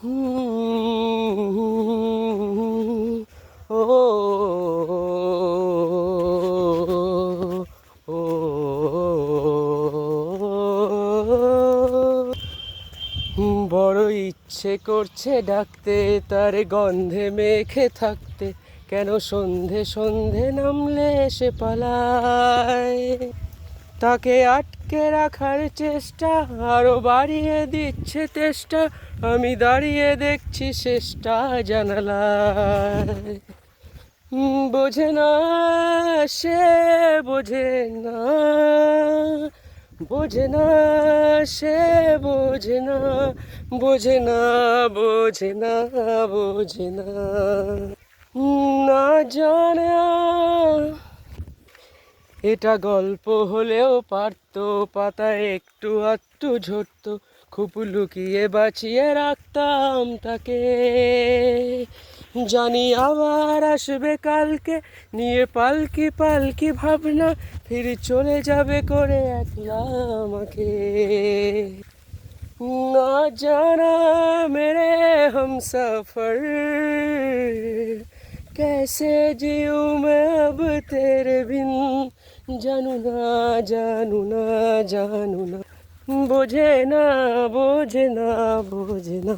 ও ও বড় ইচ্ছে করছে ডাকতে, তার গন্ধে মেখে থাকতে, কেন সন্ধে সন্ধে নামলে সে পালায়। তাকে আটকে রাখার চেষ্টা আরো বাড়িয়ে দিচ্ছে তেষ্টা, আমি দাঁড়িয়ে দেখছি শেষটা জানালায়। বোঝে না সে, বোঝে না, বোঝে না সে, বোঝে না, বোঝে না, বোঝে না, বোঝে না, না জানে। এটা গল্প হলেও পারতো, পাতায় একটু আধটু ঝরতো, খুব লুকিয়ে বাঁচিয়ে রাখতাম তাকে। জানি আবার আসবে কালকে, নিয়ে পালকি পালকি ভাবনা, ফিরে চলে যাবে করে একলা আমাকে। না জানা মেরে हमसफर, कैसे जीऊं मैं अब तेरे बिन, जानू ना, जानू ना, जानू ना, বোঝে না, বোঝে না, বোঝে না।